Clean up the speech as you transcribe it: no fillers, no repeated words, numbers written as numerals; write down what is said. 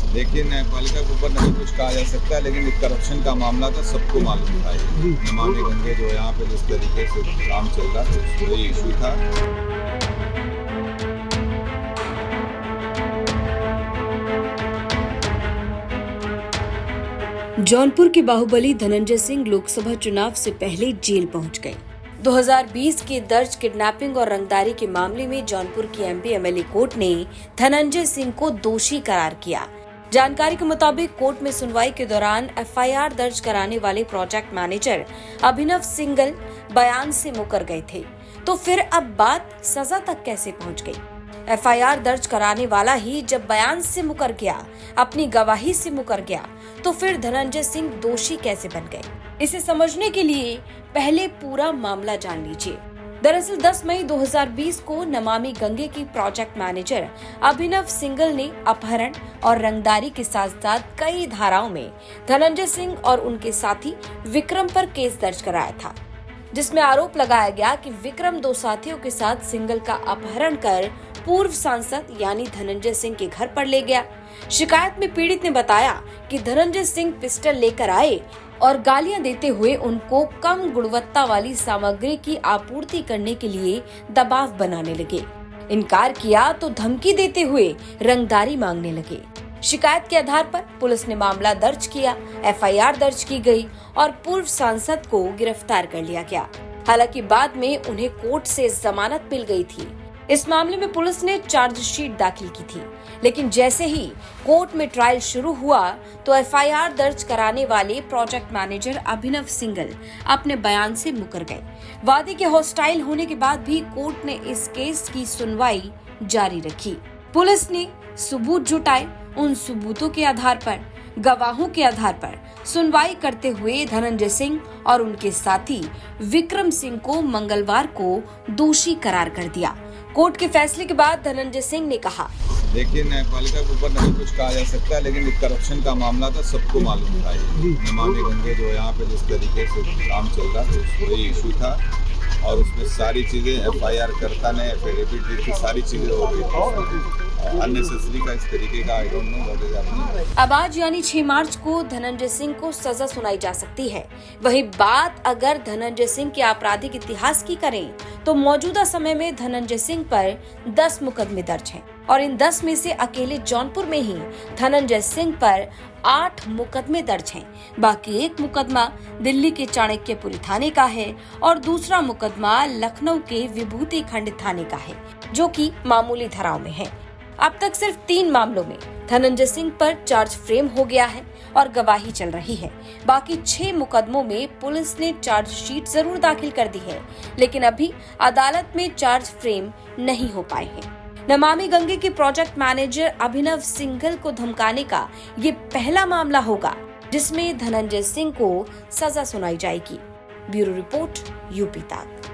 देखिए, न्यायपालिका के ऊपर नहीं कुछ कहा जा सकता, लेकिन करप्शन का मामला था, सबको मालूम था ये। नमामि गंगे जो यहाँ पे जिस तरीके से काम चल रहा था, वही इशू था। जौनपुर के बाहुबली धनंजय सिंह लोकसभा चुनाव से पहले जेल पहुंच गए। 2020 के दर्ज किडनैपिंग और रंगदारी के मामले में जौनपुर की एमपी एमएलए कोर्ट ने धनंजय सिंह को दोषी करार किया। जानकारी के मुताबिक कोर्ट में सुनवाई के दौरान एफआईआर दर्ज कराने वाले प्रोजेक्ट मैनेजर अभिनव सिंघल बयान से मुकर गए थे, तो फिर अब बात सजा तक कैसे पहुंच गई? एफआईआर दर्ज कराने वाला ही जब बयान से मुकर गया, अपनी गवाही से मुकर गया, तो फिर धनंजय सिंह दोषी कैसे बन गए? इसे समझने के लिए पहले पूरा मामला जान लीजिए। दरअसल 10 मई 2020 को नमामि गंगे की प्रोजेक्ट मैनेजर अभिनव सिंघल ने अपहरण और रंगदारी के साथ साथ कई धाराओं में धनंजय सिंह और उनके साथी विक्रम पर केस दर्ज कराया था, जिसमें आरोप लगाया गया कि विक्रम 2 साथियों के साथ सिंघल का अपहरण कर पूर्व सांसद यानी धनंजय सिंह के घर पर ले गया। शिकायत में पीड़ित ने बताया कि धनंजय सिंह पिस्टल लेकर आए और गालियां देते हुए उनको कम गुणवत्ता वाली सामग्री की आपूर्ति करने के लिए दबाव बनाने लगे। इनकार किया तो धमकी देते हुए रंगदारी मांगने लगे। शिकायत के आधार पर पुलिस ने मामला दर्ज किया, एफआईआर दर्ज की गई और पूर्व सांसद को गिरफ्तार कर लिया गया। हालांकि बाद में उन्हें कोर्ट से जमानत मिल गई थी। इस मामले में पुलिस ने चार्जशीट दाखिल की थी, लेकिन जैसे ही कोर्ट में ट्रायल शुरू हुआ तो एफआईआर दर्ज कराने वाले प्रोजेक्ट मैनेजर अभिनव सिंघल अपने बयान से मुकर गए। वादी के हॉस्टाइल होने के बाद भी कोर्ट ने इस केस की सुनवाई जारी रखी। पुलिस ने सबूत जुटाए, उन सबूतों के आधार पर, गवाहों के आधार पर सुनवाई करते हुए धनंजय सिंह और उनके साथी विक्रम सिंह को मंगलवार को दोषी करार कर दिया। कोर्ट के फैसले के बाद धनंजय सिंह ने कहा, देखिए, न्यायपालिका के ऊपर नहीं कुछ कहा जा सकता, लेकिन करप्शन का मामला था, सबको मालूम था ये। नमामि गंगे जो यहाँ पे जिस तरीके से काम चल रहा था, वही इशू था और उसमें सारी चीजें एफआईआर करता ने एफिडेविट दी थी, सारी चीजें हो गई थी। अननेसेसरी का इस तरीके का I don't know what is happening. अब आज यानी 6 मार्च को धनंजय सिंह को सजा सुनाई जा सकती है। वही बात अगर धनंजय सिंह के आपराधिक इतिहास की करें तो मौजूदा समय में धनंजय सिंह पर 10 मुकदमे दर्ज हैं और इन 10 में से अकेले जौनपुर में ही धनंजय सिंह पर 8 मुकदमे दर्ज हैं। बाकी एक मुकदमा दिल्ली के चाणक्यपुरी थाने का है और दूसरा मुकदमा लखनऊ के विभूति खंड थाने का है, जो कि मामूली धाराओं में है। अब तक सिर्फ 3 मामलों में धनंजय सिंह पर चार्ज फ्रेम हो गया है और गवाही चल रही है। बाकी 6 मुकदमों में पुलिस ने चार्जशीट जरूर दाखिल कर दी है, लेकिन अभी अदालत में चार्ज फ्रेम नहीं हो पाए हैं। नमामि गंगे के प्रोजेक्ट मैनेजर अभिनव सिंघल को धमकाने का ये पहला मामला होगा जिसमें धनंजय सिंह को सजा सुनाई जाएगी। ब्यूरो रिपोर्ट, यूपी तक।